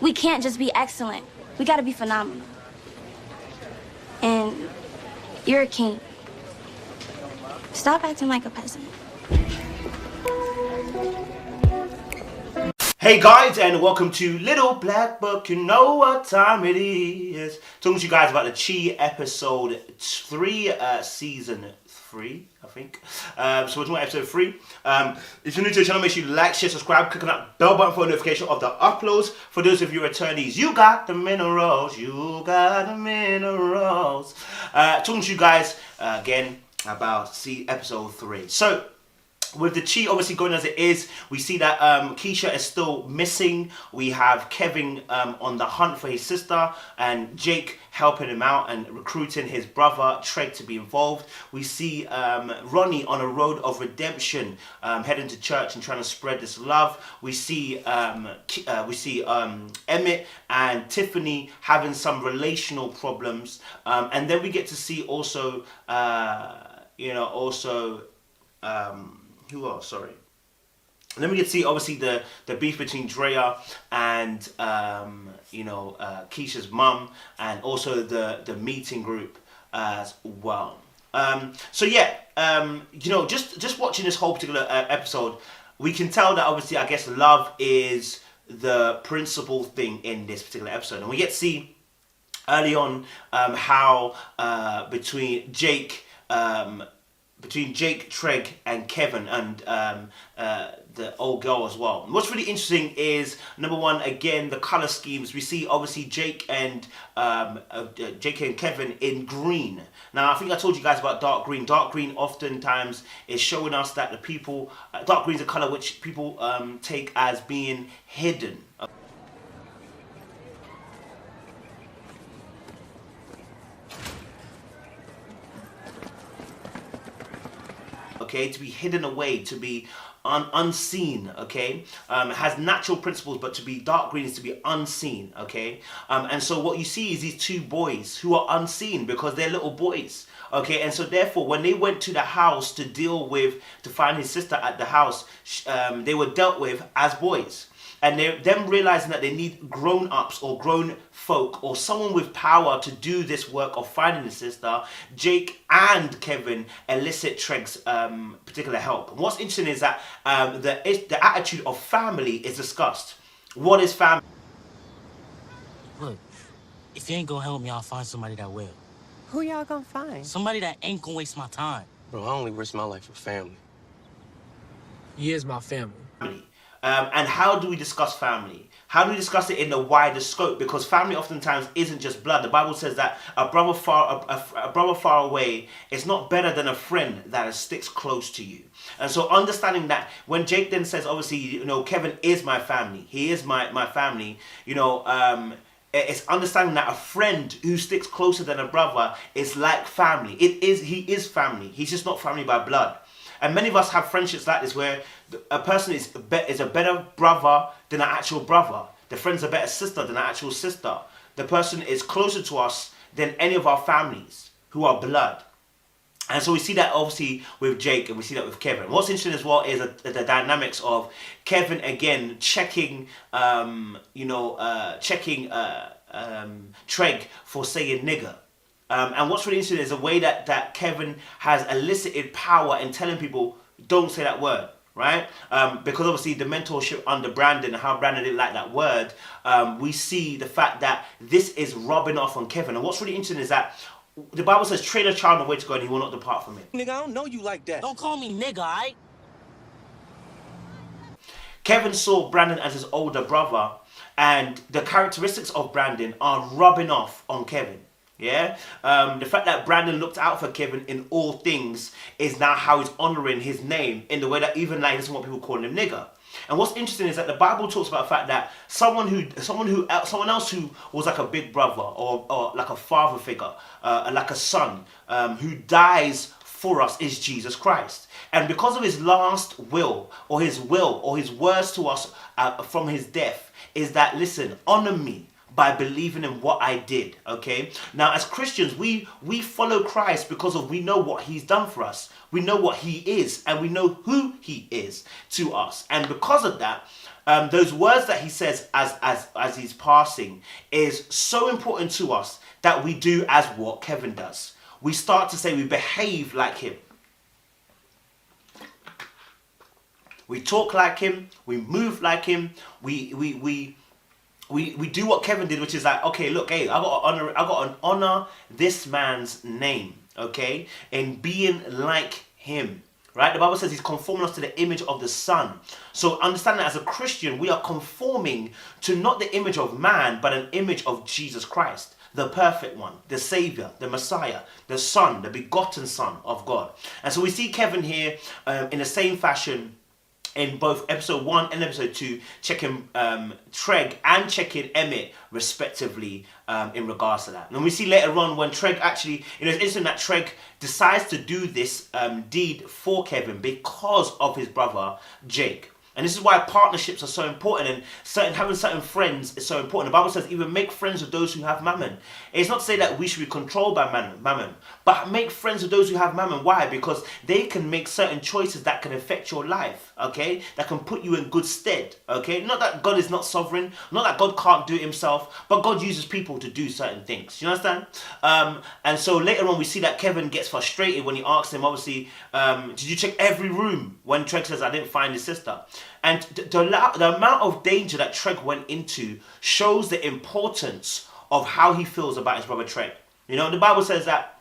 We can't just be excellent. We gotta be phenomenal. And you're a king. Stop acting like a peasant. Hey guys, and welcome to Little Black Book. You know what time it is. Talking to you guys about the Chi episode 3, season 3, I think. So we're talking about episode 3. If you're new to the channel, make sure you like, share, subscribe, click on that bell button for a notification of the uploads. For those of you returnees, you got the minerals. You got the minerals. Talking to you guys again about episode 3. So, with the Chi obviously going as it is, we see that Keisha is still missing. We have Kevin on the hunt for his sister, and Jake helping him out and recruiting his brother Treg to be involved. We see Ronnie on a road of redemption, heading to church and trying to spread this love. We see Emmett and Tiffany having some relational problems, and then we get to see also, who else? Sorry. And then we can see obviously the beef between Draya and Keisha's mum, and also the meeting group as well. Just watching this whole particular episode, we can tell that obviously I guess love is the principal thing in this particular episode, and we get to see early on how between Jake, Treg, and Kevin, and the old girl as well. And what's really interesting is, number one, again, the color schemes. We see obviously Jake and Kevin in green. Now, I think I told you guys about dark green. Dark green oftentimes is showing us that the people, dark green is a color which people take as being hidden. Okay, to be hidden away, to be unseen, okay? It has natural principles, but to be dark green is to be unseen, okay? And so what you see is these two boys who are unseen because they're little boys, okay? And so therefore, when they went to the house to find his sister at the house, they were dealt with as boys. And them realizing that they need grown-ups or grown folk or someone with power to do this work of finding the sister, Jake and Kevin elicit Treg's particular help. And what's interesting is that the attitude of family is discussed. What is family? Look, if you ain't gonna help me, I'll find somebody that will. Who y'all gonna find? Somebody that ain't gonna waste my time. Bro, I only risk my life for family. He is my family. And how do we discuss family? How do we discuss it in the wider scope? Because family oftentimes isn't just blood. The Bible says that a brother far away is not better than a friend that sticks close to you. And so understanding that when Jake then says, obviously, Kevin is my family. He is my family. It's understanding that a friend who sticks closer than a brother is like family. He is family. He's just not family by blood. And many of us have friendships like this where a person is a better brother than an actual brother. The friend's a better sister than an actual sister. The person is closer to us than any of our families who are blood. And so we see that obviously with Jake, and we see that with Kevin. What's interesting as well is the dynamics of Kevin again checking Treg for saying nigger. And what's really interesting is the way that Kevin has elicited power in telling people, don't say that word, right? Because obviously the mentorship under Brandon, and how Brandon didn't like that word, we see the fact that this is rubbing off on Kevin. And what's really interesting is that the Bible says, train a child in the way to go and he will not depart from it. Nigga, I don't know you like that. Don't call me nigga, alright? Kevin saw Brandon as his older brother, and the characteristics of Brandon are rubbing off on Kevin. Yeah, the fact that Brandon looked out for Kevin in all things is now how he's honoring his name in the way that even like doesn't want people calling him nigger. And what's interesting is that the Bible talks about the fact that someone else who was like a big brother or like a father figure, like a son, who dies for us is Jesus Christ. And because of his last will or his words to us from his death is that, listen, honor me by believing in what I did, okay? Now, as Christians, we follow Christ because we know what he's done for us. We know what he is, and we know who he is to us. And because of that, those words that he says as he's passing is so important to us that we do as what Kevin does. We start to say we behave like him. We talk like him. We move like him. We do what Kevin did, which is like, okay, look, hey, I got to honor this man's name, okay, in being like him. Right? The Bible says he's conforming us to the image of the Son. So understand that as a Christian, we are conforming to not the image of man, but an image of Jesus Christ, the perfect one, the Savior, the Messiah, the Son, the begotten Son of God. And so we see Kevin here in the same fashion in both episode 1 and episode 2, checking Treg and checking Emmett respectively in regards to that. And we see later on when Treg actually, it's interesting that Treg decides to do this deed for Kevin because of his brother Jake. And this is why partnerships are so important, and having certain friends is so important. The Bible says even make friends with those who have mammon. It's not to say that we should be controlled by mammon, but make friends with those who have mammon. Why? Because they can make certain choices that can affect your life, okay? That can put you in good stead, okay? Not that God is not sovereign, not that God can't do it himself, but God uses people to do certain things. You understand? And so later on we see that Kevin gets frustrated when he asks him, obviously, did you check every room? When Treg says, I didn't find his sister. And the amount of danger that Treg went into shows the importance of how he feels about his brother Treg. You know, the Bible says that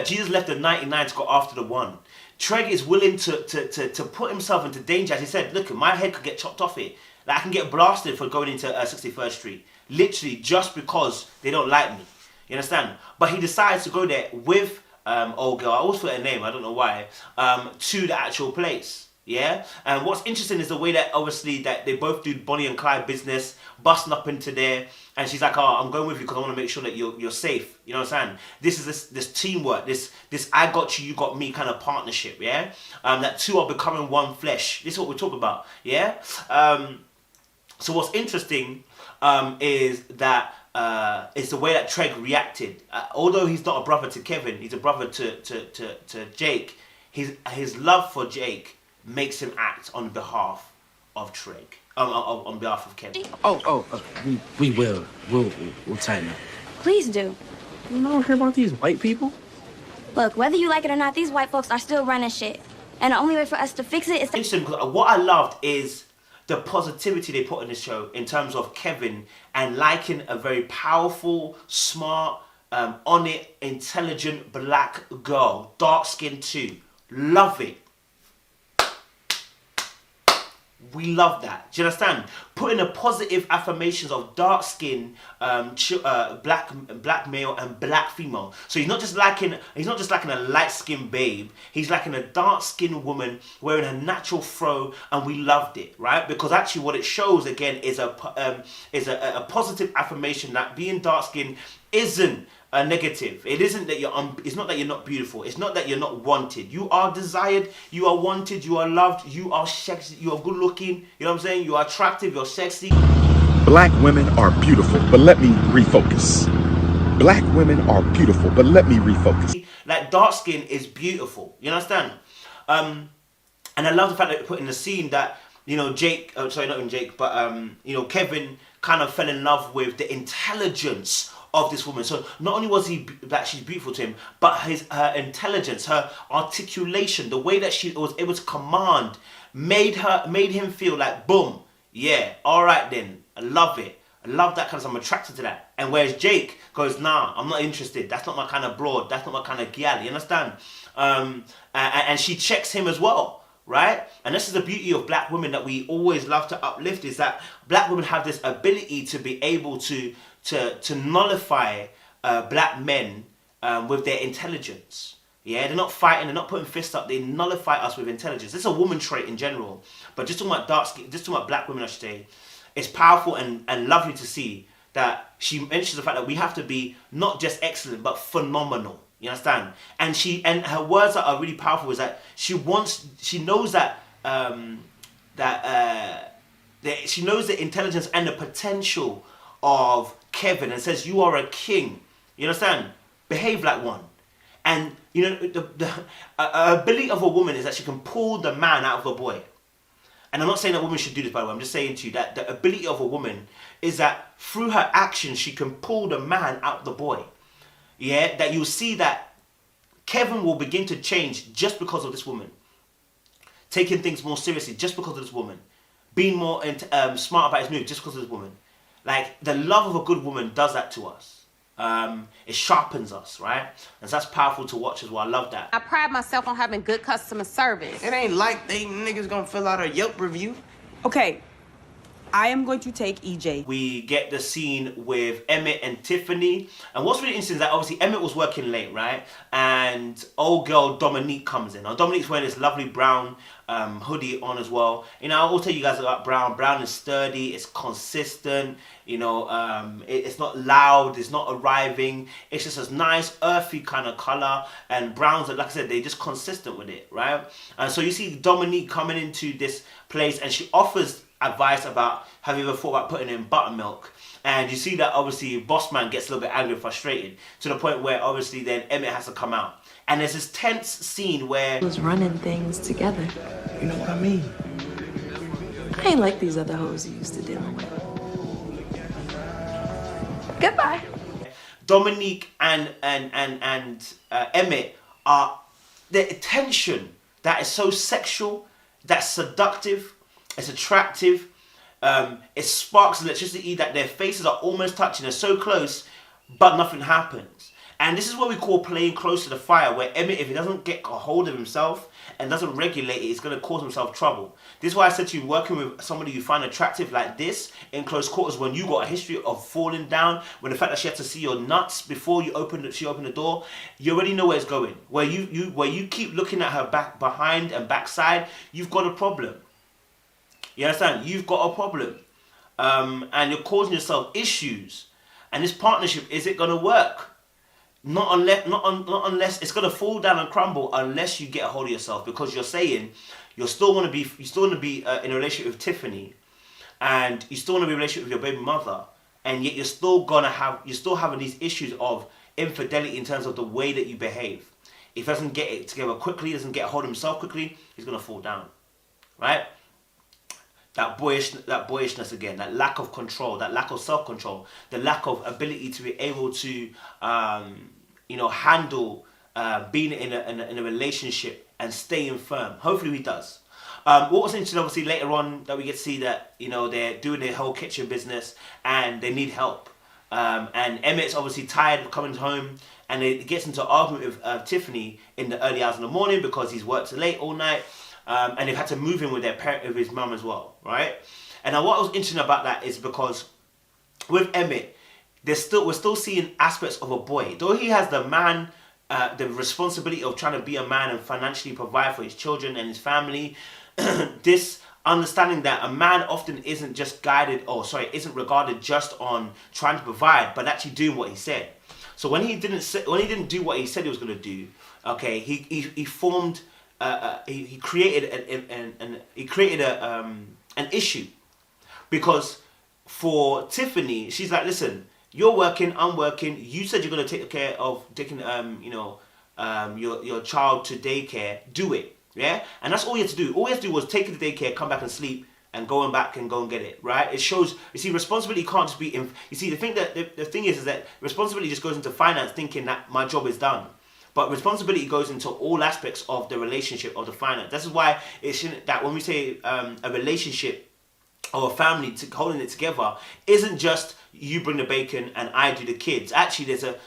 Jesus left the 99 to go after the one. Treg is willing to put himself into danger. As he said, look, my head could get chopped off here. Like, I can get blasted for going into 61st Street. Literally just because they don't like me. You understand? But he decides to go there with old girl. I always forget her name. I don't know why. To the actual place. Yeah, and what's interesting is the way that obviously that they both do Bonnie and Clyde business, busting up into there, and she's like, "Oh, I'm going with you because I want to make sure that you're safe." You know what I'm saying? This is this teamwork, this I got you, you got me kind of partnership. Yeah, that two are becoming one flesh. This is what we talk about. Yeah. So what's interesting is that it's the way that Treg reacted. Although he's not a brother to Kevin, he's a brother to Jake. His love for Jake makes him act on behalf of Treg, on behalf of Kevin. We'll tighten up. Please do. You don't hear about these white people? Look, whether you like it or not, these white folks are still running shit. And the only way for us to fix it is to... Interesting, because what I loved is the positivity they put in this show in terms of Kevin and liking a very powerful, smart, on it, intelligent black girl, dark skinned too. Love it. We love that. Do you understand? Putting the positive affirmations of dark skin, black male and black female. So he's not just liking a light skinned babe. He's liking a dark skinned woman wearing a natural fro, and we loved it, right? Because actually, what it shows again is a positive affirmation that being dark skinned isn't a negative. It isn't that it's not that you're not beautiful. It's not that you're not wanted. You are desired. You are wanted. You are loved. You are sexy. You are good looking. You know what I'm saying? You are attractive. You're sexy. Black women are beautiful, but let me refocus. Black women are beautiful, but let me refocus. Like, dark skin is beautiful. You understand? And I love the fact that they put in the scene that, you know, Jake, sorry, not even Jake, but, you know, Kevin kind of fell in love with the intelligence of this woman. So not only was he that she's beautiful to him, but her intelligence, her articulation, the way that she was able to command made him feel like, boom, yeah, all right then, I love it. I love that kind of, I'm attracted to that. And whereas Jake goes, nah, I'm not interested. That's not my kind of broad. That's not my kind of gal. You understand? And she checks him as well, right? And this is the beauty of black women that we always love to uplift, is that black women have this ability to be able to nullify black men with their intelligence. Yeah, they're not fighting, they're not putting fists up, they nullify us with intelligence. This is a woman trait in general, but just talking about dark skin, just talking about black women, I should say, it's powerful and lovely to see that she mentions the fact that we have to be not just excellent, but phenomenal. You understand? And her words that are really powerful is that she knows that she knows the intelligence and the potential of Kevin, and says, you are a king. You understand? Behave like one. And you know, the ability of a woman is that she can pull the man out of a boy. and I'm not saying that women should do this, by the way, I'm just saying to you that the ability of a woman is that through her actions, she can pull the man out the boy. Yeah, that you'll see that Kevin will begin to change just because of this woman. Taking things more seriously just because of this woman. Being more smart about his moves just because of this woman. Like, the love of a good woman does that to us. It sharpens us, right? And so that's powerful to watch as well. I love that. I pride myself on having good customer service. It ain't like they niggas gonna fill out a Yelp review. Okay, I am going to take EJ. We get the scene with Emmett and Tiffany. And what's really interesting is that obviously Emmett was working late, right? And old girl Dominique comes in. Now Dominique's wearing this lovely brown hoodie on as well. You know, I will tell you guys about brown. Brown is sturdy, it's consistent, you know, it's not loud, it's not arriving. It's just a nice earthy kind of color. And browns, like I said, they're just consistent with it, right? And so you see Dominique coming into this place and she offers advice about, have you ever thought about putting in buttermilk? And you see that obviously Bossman gets a little bit angry and frustrated to the point where obviously then Emmett has to come out. And there's this tense scene where Was running things together. You know what I mean? I ain't like these other hoes you used to deal with. Goodbye. Dominique and Emmett are the tension that is so sexual, that's seductive, it's attractive, it sparks electricity, that their faces are almost touching, they're so close, but nothing happens. And this is what we call playing close to the fire, where Emmett, if he doesn't get a hold of himself and doesn't regulate it, it's going to cause himself trouble. This is why I said to you, working with somebody you find attractive like this in close quarters, when you got a history of falling down, when the fact that she had to see your nuts before she opened the door, you already know where it's going. Where you keep looking at her back behind and backside, you've got a problem. You understand? You've got a problem. And you're causing yourself issues. And this partnership, is it going to work? Not unless it's going to fall down and crumble unless you get a hold of yourself, because you're saying you still want to be in a relationship with Tiffany, and you still want to be in a relationship with your baby mother, and yet you're still having these issues of infidelity in terms of the way that you behave. If he doesn't get it together quickly, doesn't get a hold of himself quickly, he's going to fall down, right? That boyishness again, that lack of control, that lack of self-control, the lack of ability to be able to, handle being in a relationship and staying firm. Hopefully he does. What was interesting, obviously, later on that we get to see that, they're doing their whole kitchen business and they need help. And Emmett's obviously tired of coming home, and it gets into an argument with Tiffany in the early hours of the morning because he's worked late all night. And they've had to move in with with his mum as well, right? And now what was interesting about that is because with Emmett, we're still seeing aspects of a boy. Though he has the responsibility of trying to be a man and financially provide for his children and his family, this understanding that a man often isn't isn't regarded just on trying to provide, but actually doing what he said. So when he didn't do what he said he was going to do, okay, he formed. He created an issue, because for Tiffany, she's like, listen, you're working, I'm working. You said you're gonna take care of taking your child to daycare. Do it, yeah. And that's all you had to do. All you had to do was take it to daycare, come back and sleep, and go and get it, right? It shows. You see, responsibility can't just be. You see, the thing is that responsibility just goes into finance, thinking that my job is done. But responsibility goes into all aspects of the relationship, of the finance. This is why it shouldn't, that when we say a relationship or a family holding it together, isn't just you bring the bacon and I do the kids. Actually, there's a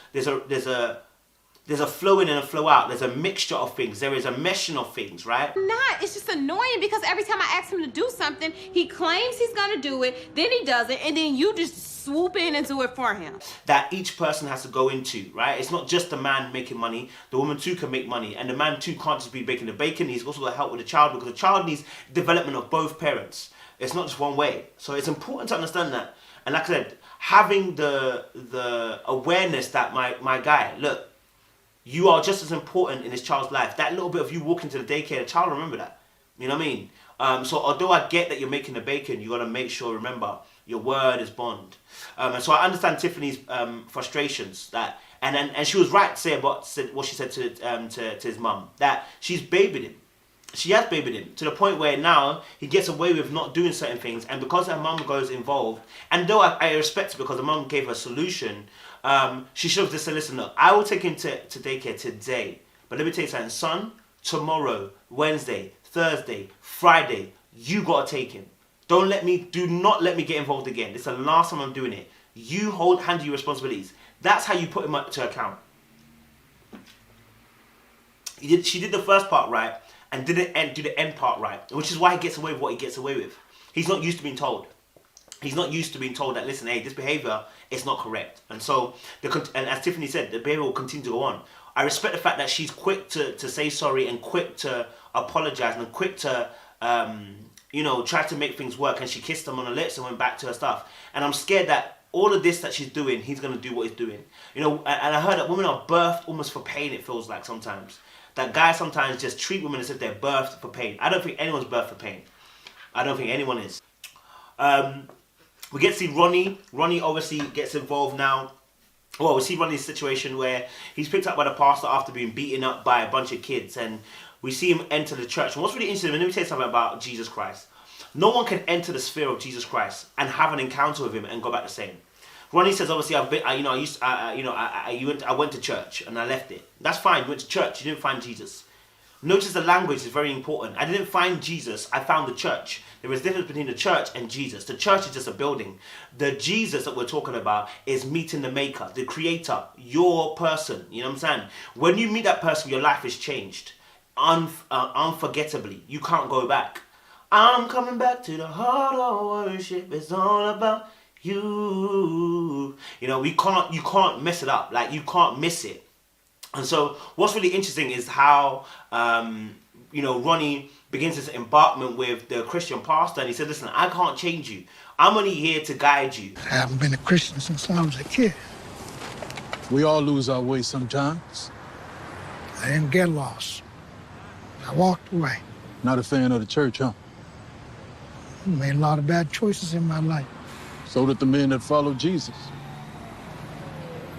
flow in and a flow out. There's a mixture of things. There is a meshing of things, right? It's just annoying because every time I ask him to do something, he claims he's gonna do it, then he does it, and then you just swoop in and do it for him. That each person has to go into, right? It's not just the man making money. The woman too can make money, and the man too can't just be baking the bacon. He's also got to help with the child, because the child needs development of both parents. It's not just one way. So it's important to understand that. And like I said, having the awareness that my guy, look, you are just as important in this child's life. That little bit of you walking to the daycare, the child will remember that. You know what I mean? So although I get that you're making the bacon, you got to make sure, remember, your word is bond. And so I understand Tiffanys frustrations, and she was right to say what she said to his mum, that she's babied him. she has babied him to the point where now he gets away with not doing certain things, and because her mum goes involved, and though I respect it because the mum gave her a solution, she should have just said, listen, look, I will take him to daycare today, but let me tell you something, son, tomorrow, Wednesday, Thursday, Friday, you gotta take him. Do not let me get involved again. This is the last time I'm doing it. You handle your responsibilities. That's how you put him up to account. She did the first part right, and didn't do the end part right, which is why he gets away with what he gets away with. He's not used to being told. He's not used to being told that, listen, hey, this behavior is not correct. And so, and as Tiffany said, the behavior will continue to go on. I respect the fact that she's quick to say sorry and quick to apologize and quick to, try to make things work. And she kissed him on the lips and went back to her stuff. And I'm scared that all of this that she's doing, he's going to do what he's doing. And I heard that women are birthed almost for pain, it feels like sometimes. That guys sometimes just treat women as if they're birthed for pain. I don't think anyone's birthed for pain. I don't think anyone is. We get to see Ronnie. Ronnie obviously gets involved now. Well, we see Ronnie's situation where he's picked up by the pastor after being beaten up by a bunch of kids. And we see him enter the church. And what's really interesting, let me tell you something about Jesus Christ. No one can enter the sphere of Jesus Christ and have an encounter with him and go back the same. Ronnie says, obviously, I went to church and I left it. That's fine. You went to church. You didn't find Jesus. Notice the language is very important. I didn't find Jesus. I found the church. There is a difference between the church and Jesus. The church is just a building. The Jesus that we're talking about is meeting the maker, the creator, your person. You know what I'm saying? When you meet that person, your life is changed. Unforgettably. You can't go back. I'm coming back to the heart of worship. It's all about you. You can't mess it up. Like, you can't miss it. And so what's really interesting is how Ronnie begins this embarkment with the Christian pastor, and he said, listen, I can't change you. I'm only here to guide you. I haven't been a Christian since I was a kid. We all lose our way sometimes. I didn't get lost. I walked away. Not a fan of the church, huh? I made a lot of bad choices in my life. So did the men that followed Jesus.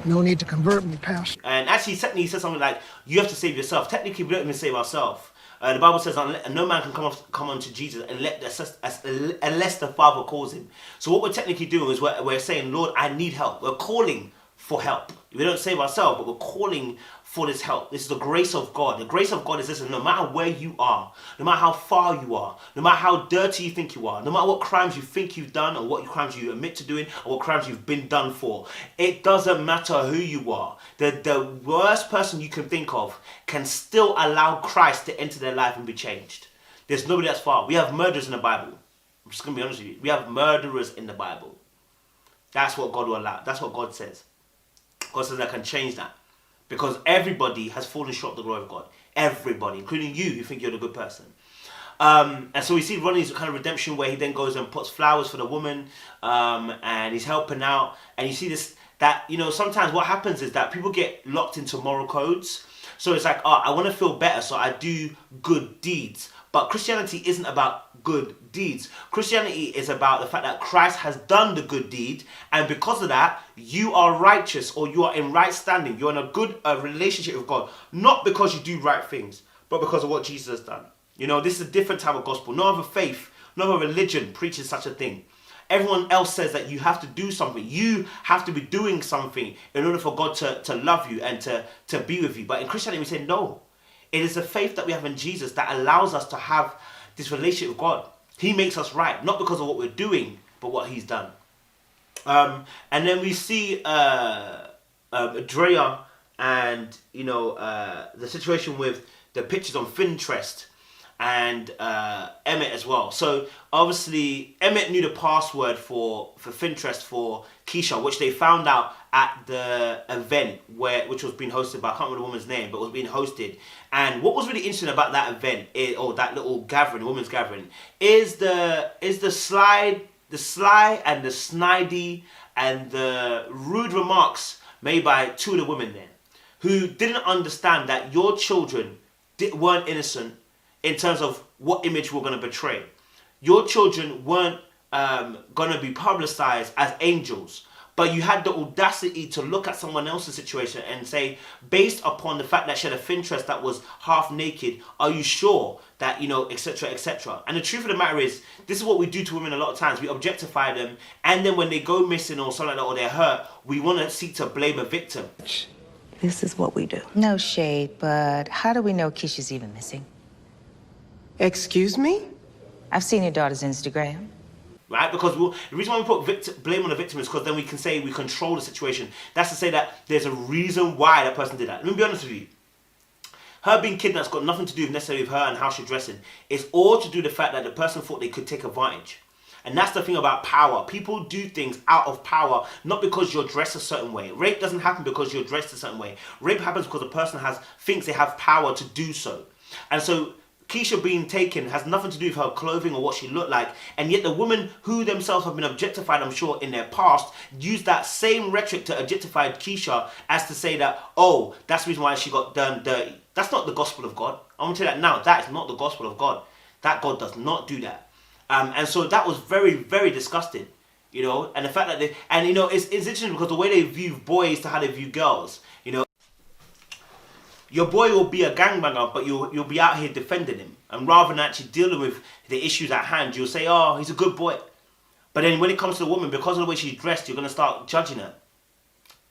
No need to convert me, Pastor. And actually, technically, he says something like, you have to save yourself. Technically, we don't even save ourselves. The Bible says, no man can come unto Jesus unless the Father calls him. So what we're technically doing is we're saying, Lord, I need help. We're calling for help. We don't save ourselves, but we're calling for this help. This is the grace of God. The grace of God is this, and no matter where you are, no matter how far you are, no matter how dirty you think you are, no matter what crimes you think you've done, or what crimes you admit to doing, or what crimes you've been done for, it doesn't matter who you are. The worst person you can think of can still allow Christ to enter their life and be changed. There's nobody that's far. We have murderers in the Bible. I'm just going to be honest with you. We have murderers in the Bible. That's what God will allow. That's what God says. God says I can change that. Because everybody has fallen short of the glory of God. Everybody, including you who think you're the good person. And so we see Ronnie's kind of redemption where he then goes and puts flowers for the woman. And he's helping out. And you see this, that, sometimes what happens is that people get locked into moral codes. So it's like, I want to feel better, so I do good deeds. But Christianity isn't about good deeds. Christianity is about the fact that Christ has done the good deed, and because of that, you are righteous, or you are in right standing. You're in a good relationship with God, not because you do right things, but because of what Jesus has done. This is a different type of gospel. No other faith, no other religion preaches such a thing. Everyone else says that you have to do something. You have to be doing something in order for God to love you and to be with you. But in Christianity, we say no. It is the faith that we have in Jesus that allows us to have this relationship with God. He makes us right, not because of what we're doing, but what he's done. And then we see Draya and, the situation with the pictures on Pinterest and Emmett as well. So obviously Emmett knew the password for Pinterest for Keisha, which they found out at the event which was being hosted by, I can't remember the woman's name, but was being hosted. And what was really interesting about that event, or that little gathering, women's gathering, is the sly and the snidey and the rude remarks made by two of the women there, who didn't understand that your children weren't innocent in terms of what image we're going to portray. Your children weren't going to be publicized as angels, But you had the audacity to look at someone else's situation and say, based upon the fact that she had a Pinterest that was half naked, are you sure that, you know, etc., etc. And the truth of the matter is, this is what we do to women a lot of times. We objectify them, and then when they go missing or something like that, or they're hurt, we want to seek to blame a victim. This is what we do. No shade, but how do we know Keisha's even missing? Excuse me? I've seen your daughter's Instagram. Right? Because the reason why we put blame on the victim is because then we can say we control the situation. That's to say that there's a reason why that person did that. Let me be honest with you. Her being kidnapped's got nothing to do necessarily with her and how she's dressing. It's all to do with the fact that the person thought they could take advantage. And that's the thing about power. People do things out of power, not because you're dressed a certain way. Rape doesn't happen because you're dressed a certain way. Rape happens because the person thinks they have power to do so. And so Keisha being taken has nothing to do with her clothing or what she looked like, and yet the women who themselves have been objectified, I'm sure, in their past, use that same rhetoric to objectify Keisha as to say that, oh, that's the reason why she got done dirty. That's not the gospel of God. I'm going to tell you that now. That is not the gospel of God. That God does not do that. And so that was very, very disgusting, you know, and the fact that and you know, it's interesting because the way they view boys to how they view girls, you know. Your boy will be a gangbanger, but you'll be out here defending him. And rather than actually dealing with the issues at hand, you'll say, oh, he's a good boy. But then when it comes to the woman, because of the way she's dressed, you're going to start judging her.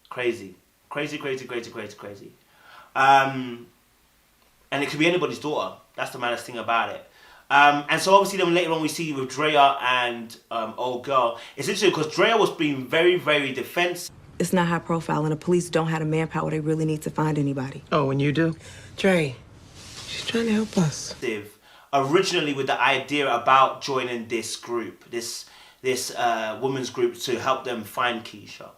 Crazy. Crazy, crazy, crazy, crazy, crazy. And it could be anybody's daughter. That's the maddest thing about it. And so obviously then later on we see with Draya and old girl, it's interesting because Draya was being very, very defensive. It's not high profile, and the police don't have the manpower they really need to find anybody. Oh, and you do? Dre, she's trying to help us. Originally with the idea about joining this group, this women's group to help them find Keisha.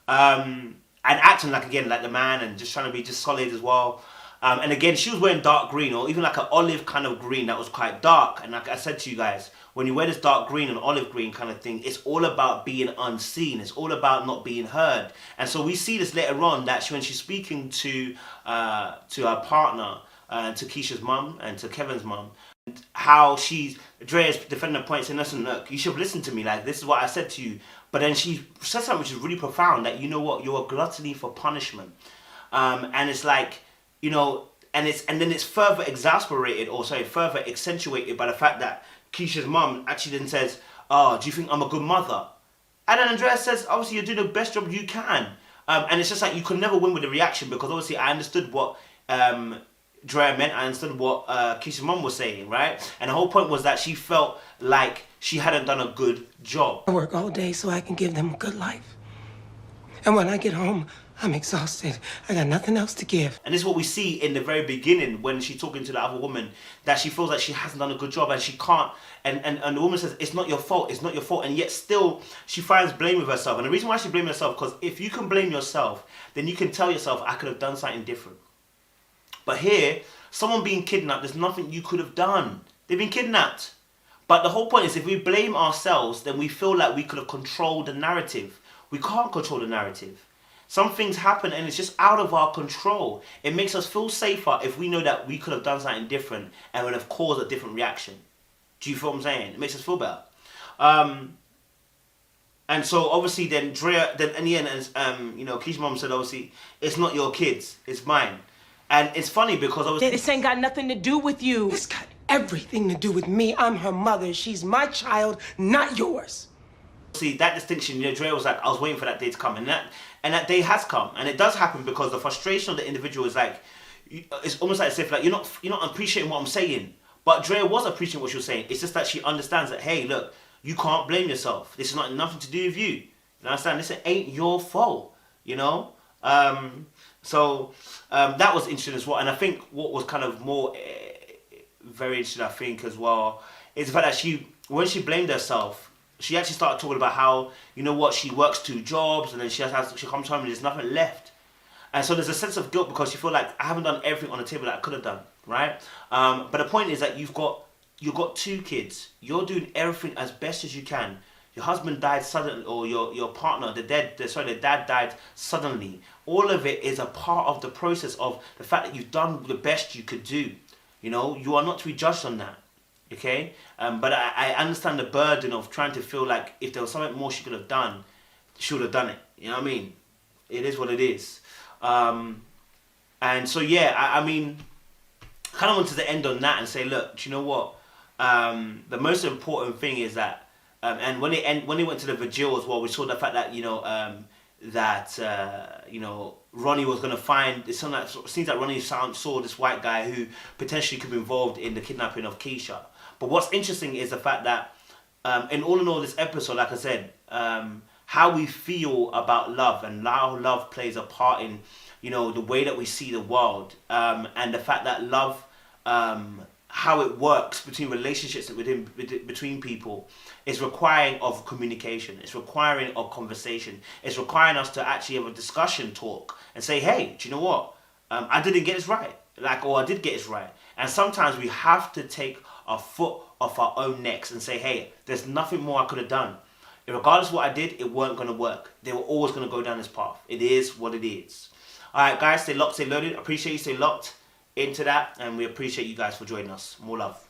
And acting like, again, like the man and just trying to be just solid as well. And again, she was wearing dark green or even like an olive kind of green that was quite dark. And like I said to you guys, when you wear this dark green and olive green kind of thing, it's all about being unseen. It's all about not being heard. And so we see this later on that when she's speaking to her partner, to Keisha's mum and to Kevin's mum, how Draya's defending the point saying, listen, look, you should have listened to me. Like, this is what I said to you. But then she said something which is really profound, that, you know what, you're a gluttony for punishment. And it's like, you know, and then it's further exasperated, or sorry, further accentuated by the fact that Keisha's mum actually then says, oh, do you think I'm a good mother? And then Andrea says, obviously you're doing the best job you can. And it's just like, you could never win with the reaction, because obviously I understood what Draya meant, I understood what Keisha's mum was saying, right? And the whole point was that she felt like she hadn't done a good job. I work all day so I can give them a good life. And when I get home, I'm exhausted. I got nothing else to give. And this is what we see in the very beginning when she's talking to the other woman, that she feels like she hasn't done a good job and she can't. And the woman says, it's not your fault, it's not your fault. And yet still, she finds blame with herself. And the reason why she blames herself, because if you can blame yourself, then you can tell yourself, I could have done something different. But here, someone being kidnapped, there's nothing you could have done. They've been kidnapped. But the whole point is, if we blame ourselves, then we feel like we could have controlled the narrative. We can't control the narrative. Some things happen and it's just out of our control. It makes us feel safer if we know that we could have done something different and would have caused a different reaction. Do you feel what I'm saying? It makes us feel better. And so obviously then Draya, then in the end, as you know, Keisha's mom said, obviously, it's not your kids, it's mine. And it's funny because obviously this ain't got nothing to do with you. It's got everything to do with me. I'm her mother. She's my child, not yours. See, that distinction, you know, Draya was like, I was waiting for that day to come, and that day has come, and it does happen because the frustration of the individual is like, it's almost like as if like you're not appreciating what I'm saying. But Draya was appreciating what she was saying. It's just that she understands that, hey, look, you can't blame yourself. This is not nothing to do with you. You understand? This ain't your fault. You know. So that was interesting as well, and I think what was kind of more very interesting, I think, as well, is the fact that when she blamed herself, she actually started talking about how, you know what, she works 2 jobs and then she comes home and there's nothing left. And so there's a sense of guilt because you feel like, I haven't done everything on the table that I could have done, right? But the point is that you've got 2 kids. You're doing everything as best as you can. Your husband died suddenly, or your partner, the dad died suddenly. All of it is a part of the process of the fact that you've done the best you could do. You know, you are not to be judged on that. Okay, but I understand the burden of trying to feel like if there was something more she could have done she would have done it. You know what I mean? It is what it is. And so yeah, I mean, kind of wanted to end on that and say, look, do you know what? The most important thing is that, and when they went to the vigil as well, we saw the fact that Ronnie was gonna find. It seems like Ronnie saw this white guy who potentially could be involved in the kidnapping of Keisha. But what's interesting is the fact that, in all this episode, like I said, how we feel about love and how love plays a part in, the way that we see the world, and the fact that love, how it works between relationships between people, is requiring of communication. It's requiring of conversation. It's requiring us to actually have a discussion, talk, and say, hey, do you know what? I didn't get this right. Or I did get this right. And sometimes we have to take our foot off our own necks and say, hey, there's nothing more I could have done. Regardless of what I did, it weren't going to work. They were always going to go down this path. It is what it is. Alright guys, stay locked, stay loaded. Appreciate you, stay locked into that. And we appreciate you guys for joining us. More love.